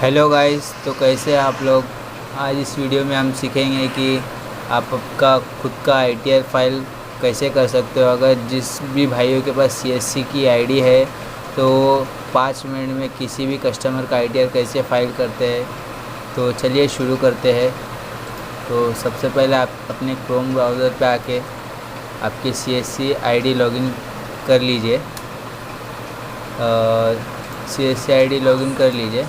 Hello guys, तो कैसे हैं आप लोग। आज इस वीडियो में हम सीखेंगे कि आपका खुद का आईटीआर फाइल कैसे कर सकते हो। अगर जिस भी भाइयों के पास सीएससी की आईडी है तो 5 मिनट में किसी भी कस्टमर का आईटीआर कैसे फाइल करते हैं। तो चलिए शुरू करते हैं। तो सबसे पहले आप अपने क्रोम ब्राउज़र पे आके आपकी सीएससी आईडी लॉगिन कर लीजिए। सीएससी आईडी लॉगिन कर लीजिए।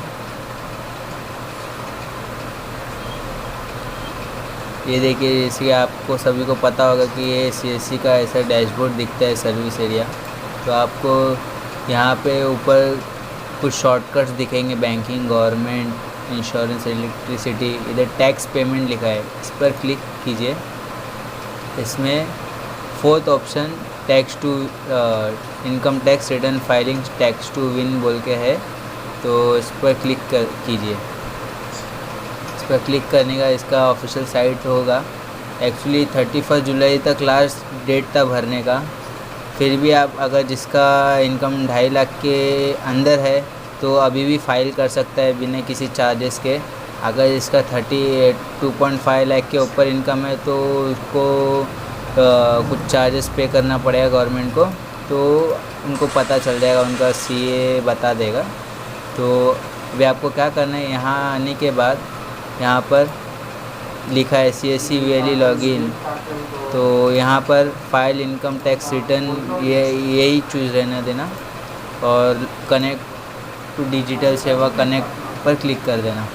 ये देखिए, जैसे कि आपको सभी को पता होगा कि ये सीएससी का ऐसा डैशबोर्ड दिखता है, सर्विस एरिया। तो आपको यहाँ पे ऊपर कुछ शॉर्टकट्स दिखेंगे, बैंकिंग, गवर्नमेंट, इंश्योरेंस, इलेक्ट्रिसिटी। इधर टैक्स पेमेंट लिखा है, इस पर क्लिक कीजिए। इसमें fourth option tax to income tax return filing tax to विन बोल के है, तो इस पर क्लिक कीजिए। इस पर क्लिक करने का इसका ऑफिशियल साइट होगा। एक्चुअली 31 जुलाई तक लास्ट डेट था भरने का। फिर भी आप अगर जिसका इनकम 2.5 लाख के अंदर है तो अभी भी फ़ाइल कर सकता है बिना किसी चार्जेस के। अगर इसका 2.5 लाख के ऊपर इनकम है तो उसको कुछ चार्जेस पे करना पड़ेगा गवर्नमेंट को। तो उनको पता चल जाएगा, उनका सीए बता देगा। तो अभी आपको क्या करना है, यहाँ आने के बाद यहाँ पर लिखा है सीएससी वीएलई लॉगिन। तो यहाँ पर फाइल इनकम टैक्स रिटर्न यही चूज़ रहना देना और कनेक्ट टू डिजिटल सेवा कनेक्ट पर क्लिक कर देना।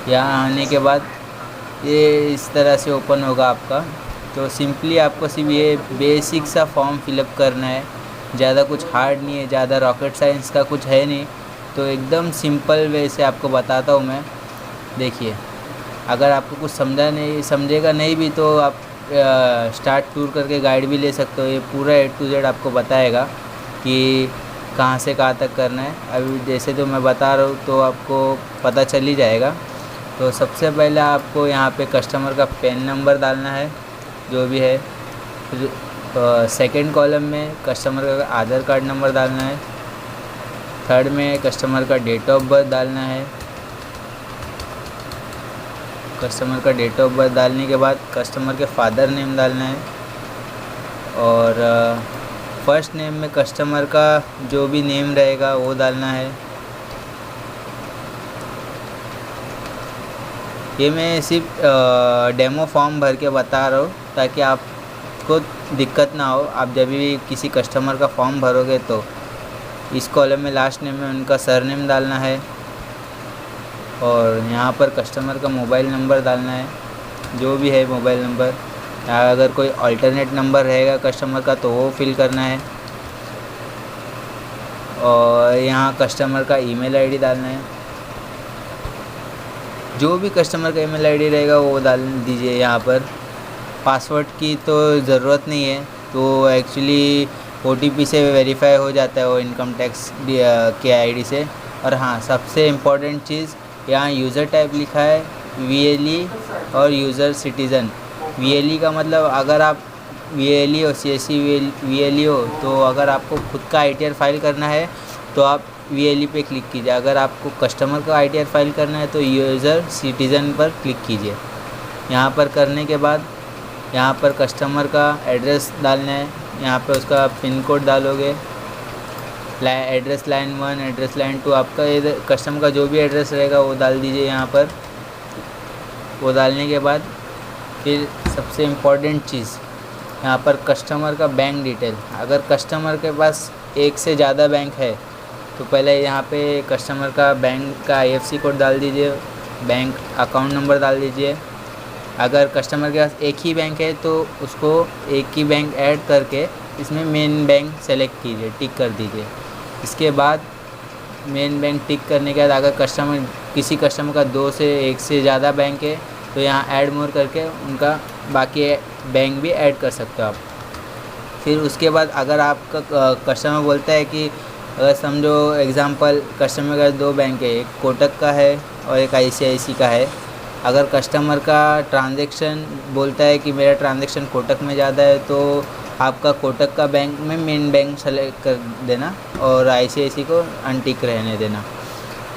यहाँ आने के बाद ये इस तरह से ओपन होगा आपका। तो सिंपली आपको सिर्फ ये बेसिक सा फॉर्म फिलअप करना है, ज़्यादा कुछ हार्ड नहीं है, ज़्यादा रॉकेट साइंस का कुछ है नहीं। तो एकदम सिंपल वे से आपको बताता हूँ मैं। देखिए, अगर आपको कुछ समझेगा नहीं भी तो आप स्टार्ट टूर करके गाइड भी ले सकते हो। ये पूरा A to Z आपको बताएगा कि कहाँ से कहाँ तक करना है। अभी जैसे तो मैं बता रहा हूँ तो आपको पता चल ही जाएगा। तो सबसे पहले आपको यहाँ पे कस्टमर का पैन नंबर डालना है, जो भी है। फिर सेकेंड कॉलम में कस्टमर का आधार कार्ड नंबर डालना है। थर्ड में कस्टमर का डेट ऑफ बर्थ डालना है। कस्टमर का डेट ऑफ बर्थ डालने के बाद कस्टमर के फादर नेम डालना है। और फर्स्ट नेम में कस्टमर का जो भी नेम रहेगा वो डालना है। ये मैं सिर्फ डेमो फॉर्म भर के बता रहा हूँ ताकि आपको दिक्कत ना हो। आप जब भी किसी कस्टमर का फॉर्म भरोगे तो इस कॉलम में लास्ट नेम में उनका सरनेम डालना है। और यहाँ पर कस्टमर का मोबाइल नंबर डालना है, जो भी है मोबाइल नंबर। अगर कोई अल्टरनेट नंबर रहेगा कस्टमर का तो वो फिल करना है। और यहाँ कस्टमर का ईमेल आईडी डालना है, जो भी कस्टमर का ईमेल आईडी रहेगा वो डाल दीजिए। यहाँ पर पासवर्ड की तो ज़रूरत नहीं है, तो एक्चुअली OTP से वेरीफाई हो जाता है वो इनकम टैक्स के आईडी से। और हाँ, सबसे इम्पोर्टेंट चीज़, यहाँ यूज़र टाइप लिखा है VLE और यूज़र सिटीज़न। VLE का मतलब अगर आप VLE और CSC VLE हो तो अगर आपको खुद का आईटीआर फाइल करना है तो आप VLE पे क्लिक कीजिए। अगर आपको कस्टमर का आईटीआर फाइल करना है तो यूज़र सिटीज़न पर क्लिक कीजिए। यहाँ पर करने के बाद यहाँ पर कस्टमर का एड्रेस डालना है। यहाँ पर उसका पिन कोड डालोगे। एड्रेस लाइन 1, एड्रेस लाइन 2, आपका इधर कस्टमर का जो भी एड्रेस रहेगा वो डाल दीजिए यहाँ पर। वो डालने के बाद फिर सबसे इम्पॉर्टेंट चीज़, यहाँ पर कस्टमर का बैंक डिटेल। अगर कस्टमर के पास एक से ज़्यादा बैंक है तो पहले यहाँ पे कस्टमर का बैंक का IFSC कोड डाल दीजिए, बैंक अकाउंट नंबर डाल दीजिए। अगर कस्टमर के पास एक ही बैंक है तो उसको एक ही बैंक ऐड करके इसमें मेन बैंक सेलेक्ट कीजिए, टिक कर दीजिए। इसके बाद मेन बैंक टिक करने के बाद अगर किसी कस्टमर का 2 से 1 से ज़्यादा बैंक है तो यहाँ ऐड मोर करके उनका बाकी बैंक भी ऐड कर सकते हो आप। फिर उसके बाद अगर आपका कस्टमर बोलता है कि अगर समझो एग्ज़ाम्पल कस्टमर का 2 बैंक है, एक कोटक का है और एक ICICI का है। अगर कस्टमर का ट्रांजैक्शन बोलता है कि मेरा ट्रांजैक्शन कोटक में ज़्यादा है तो आपका कोटक का बैंक में मेन बैंक सेलेक्ट कर देना और ICICI को अनटिक रहने देना।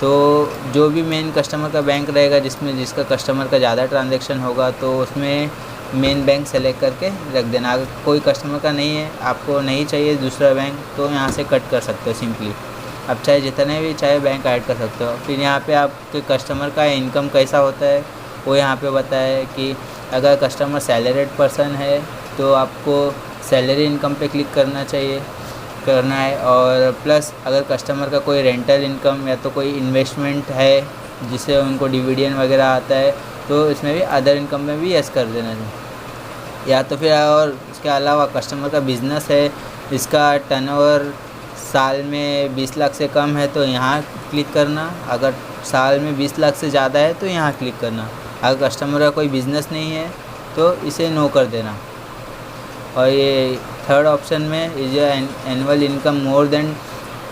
तो जो भी मेन कस्टमर का बैंक रहेगा जिसका कस्टमर का ज़्यादा ट्रांजैक्शन होगा तो उसमें मेन बैंक सेलेक्ट करके रख देना। अगर कोई कस्टमर का नहीं है, आपको नहीं चाहिए दूसरा बैंक, तो यहाँ से कट कर सकते हो सिंपली। आप चाहे जितने भी चाहे बैंक ऐड कर सकते हो। फिर यहाँ पे आपके कस्टमर का इनकम कैसा होता है वो यहाँ पे बताया है कि अगर कस्टमर सैलरीड पर्सन है तो आपको सैलरी इनकम पे क्लिक करना है। और प्लस अगर कस्टमर का कोई रेंटल इनकम या तो कोई इन्वेस्टमेंट है जिससे उनको डिविडेंड वगैरह आता है तो इसमें भी अदर इनकम में भी यस कर देना चाहिए। या तो फिर और इसके अलावा कस्टमर का बिज़नेस है, इसका टर्नओवर साल में 20 लाख से कम है तो यहाँ क्लिक करना, अगर साल में 20 लाख से ज़्यादा है तो यहाँ क्लिक करना। अगर कस्टमर का कोई बिज़नेस नहीं है तो इसे नो कर देना। और ये थर्ड ऑप्शन में is annual income more than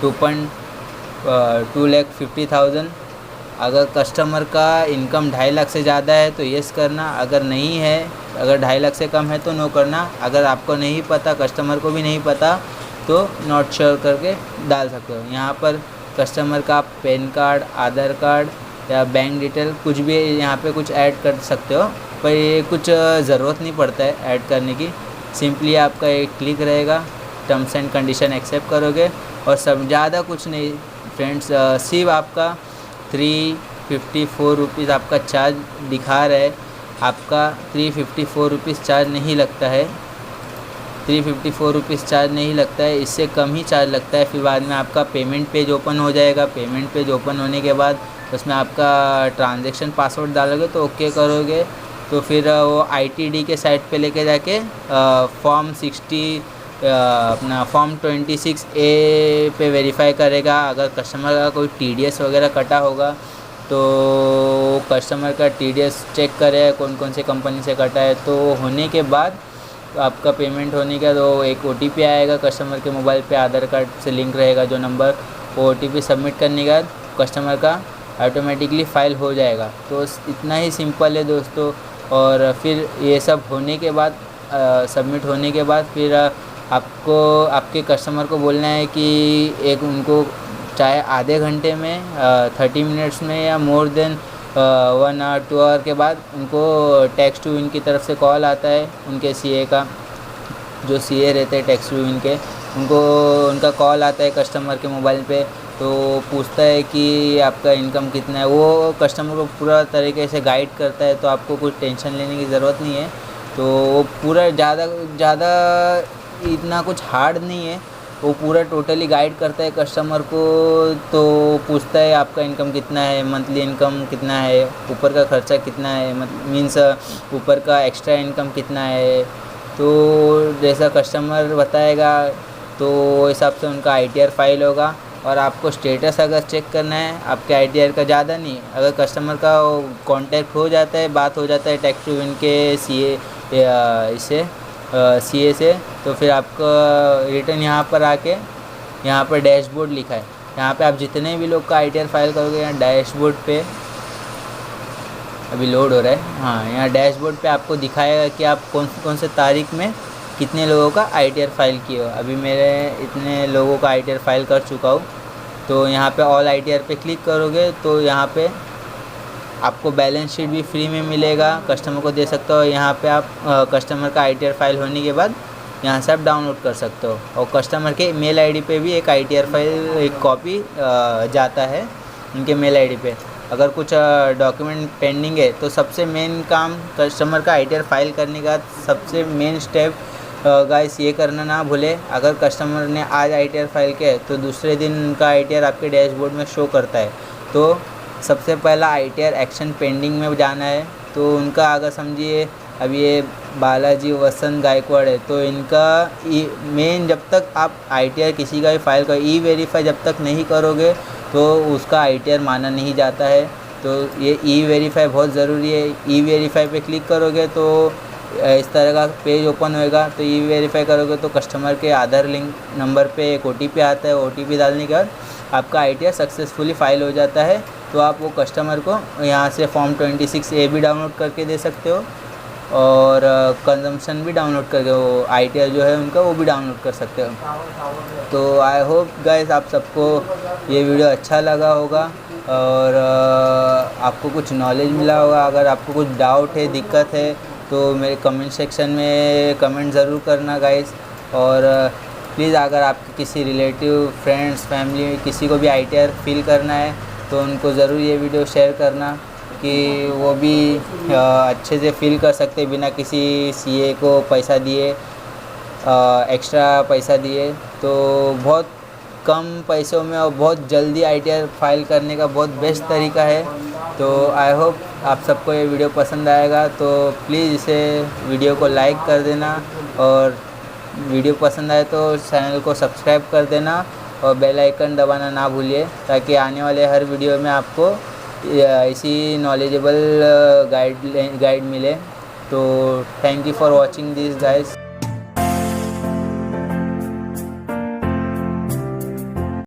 2,50,000। अगर कस्टमर का इनकम 2.5 लाख से ज़्यादा है तो येस करना, अगर नहीं है, अगर 2.5 लाख से कम है तो नो करना। अगर आपको नहीं पता, कस्टमर को भी नहीं पता, तो नॉट श्योर करके डाल सकते हो। यहाँ पर कस्टमर का पैन कार्ड, आधार कार्ड या बैंक डिटेल कुछ भी यहाँ पे कुछ ऐड कर सकते हो, पर ये कुछ ज़रूरत नहीं पड़ता है ऐड करने की। सिंपली आपका एक क्लिक रहेगा, टर्म्स एंड कंडीशन एक्सेप्ट करोगे और सब, ज़्यादा कुछ नहीं फ्रेंड्स। सिर्फ आपका 354 रुपीज़ आपका चार्ज दिखा रहा है। आपका 354 रुपीज़ चार्ज नहीं लगता है, 354 रुपीज़ चार्ज नहीं लगता है, इससे कम ही चार्ज लगता है। फिर बाद में आपका पेमेंट पेज ओपन हो जाएगा। पेमेंट पेज ओपन होने के बाद उसमें आपका ट्रांजैक्शन पासवर्ड डालोगे तो ओके करोगे तो फिर वो ITD के साइट पे लेके जाके फॉर्म 26A पे वेरीफाई करेगा। अगर कस्टमर का कोई TDS वगैरह कटा होगा तो कस्टमर का TDS चेक करेगा कौन कौन से कंपनी से कटा है। तो होने के बाद आपका पेमेंट होने के बाद वो एक OTP आएगा कस्टमर के मोबाइल पे, आधार कार्ड से लिंक रहेगा जो नंबर, वो OTP सबमिट करने के बाद कस्टमर का ऑटोमेटिकली फ़ाइल हो जाएगा। तो इतना ही सिंपल है दोस्तों। और फिर ये सब होने के बाद, सबमिट होने के बाद, फिर आपको आपके कस्टमर को बोलना है कि एक उनको चाहे आधे घंटे में 30 मिनट्स में या मोर देन 1 आवर 2 आवर के बाद उनको टैक्स टू विन की तरफ से कॉल आता है। उनके CA का, जो CA रहते हैं टैक्स टू विन के, उनका कॉल आता है कस्टमर के मोबाइल पे। तो पूछता है कि आपका इनकम कितना है। वो कस्टमर को पूरा तरीके से गाइड करता है, तो आपको कुछ टेंशन लेने की ज़रूरत नहीं है। तो वो पूरा ज़्यादा इतना कुछ हार्ड नहीं है, वो पूरा टोटली गाइड करता है कस्टमर को। तो पूछता है आपका इनकम कितना है, मंथली इनकम कितना है, ऊपर का खर्चा कितना है, मीन्स ऊपर का एक्स्ट्रा इनकम कितना है। तो जैसा कस्टमर बताएगा तो हिसाब से उनका ITR फाइल होगा। और आपको स्टेटस अगर चेक करना है आपके ITR का, ज़्यादा नहीं, अगर कस्टमर का कांटेक्ट हो जाता है, बात हो जाता है टैक्स टू विन के CA से, तो फिर आपका रिटर्न यहाँ पर आके, यहाँ पर डैशबोर्ड लिखा है, यहाँ पे आप जितने भी लोग का ITR फाइल करोगे, यहाँ डैशबोर्ड पे अभी लोड हो रहा है, हाँ, यहाँ डैशबोर्ड पे आपको दिखाएगा कि आप कौन से तारीख में कितने लोगों का ITR फाइल किए हो। अभी मेरे इतने लोगों का ITR फाइल कर चुका हूँ। तो यहाँ पे ऑल ITR पे क्लिक करोगे तो यहाँ पे आपको बैलेंस शीट भी फ्री में मिलेगा, कस्टमर को दे सकते हो। यहाँ पे आप कस्टमर का ITR फाइल होने के बाद यहाँ से आप डाउनलोड कर सकते हो। और कस्टमर के मेल ID पे भी एक ITR फाइल, एक कॉपी जाता है उनके मेल ID पे। अगर कुछ डॉक्यूमेंट पेंडिंग है तो सबसे मेन काम कस्टमर का ITR फाइल करने का सबसे मेन स्टेप गाइस ये करना ना भूले। अगर कस्टमर ने आज ITR फाइल किया है तो दूसरे दिन उनका ITR आपके डैशबोर्ड में शो करता है। तो सबसे पहला ITR एक्शन पेंडिंग में जाना है। तो उनका अगर समझिए अब ये बालाजी वसंत गायकवाड़ है, तो इनका मेन, जब तक आप ITR किसी का भी फाइल का E-वेरीफाई जब तक नहीं करोगे तो उसका ITR माना नहीं जाता है। तो ये E-वेरीफाई बहुत ज़रूरी है। E-वेरीफाई पे क्लिक करोगे तो इस तरह का पेज ओपन होएगा। तो E-वेरीफाई करोगे तो कस्टमर के आधार लिंक नंबर पे एक OTP आता है। OTP डालने के बाद आपका ITR सक्सेसफुली फाइल हो जाता है। तो आप वो कस्टमर को यहाँ से फॉर्म 26A भी डाउनलोड करके दे सकते हो और कंजम्पशन भी डाउनलोड करके, वो ITR जो है उनका, वो भी डाउनलोड कर सकते हो। तो आई होप गाइस आप सबको ये वीडियो अच्छा लगा होगा। और आपको कुछ नॉलेज मिला होगा। अगर आपको कुछ डाउट है, दिक्कत है, तो मेरे कमेंट सेक्शन में कमेंट ज़रूर करना गाइस। और प्लीज़ अगर आपके किसी रिलेटिव, फ्रेंड्स, फैमिली किसी को भी ITR फील करना है तो उनको ज़रूर ये वीडियो शेयर करना कि वो भी अच्छे से फील कर सकते बिना किसी CA को पैसा दिए, एक्स्ट्रा पैसा दिए। तो बहुत कम पैसों में और बहुत जल्दी ITR फाइल करने का बहुत बेस्ट तरीका है। तो आई होप आप सबको ये वीडियो पसंद आएगा। तो प्लीज़ इसे वीडियो को लाइक कर देना, और वीडियो पसंद आए तो चैनल को सब्सक्राइब कर देना और बेल आइकन दबाना ना भूलिए, ताकि आने वाले हर वीडियो में आपको इसी नॉलेजेबल गाइड मिले। तो thank you for watching this guys.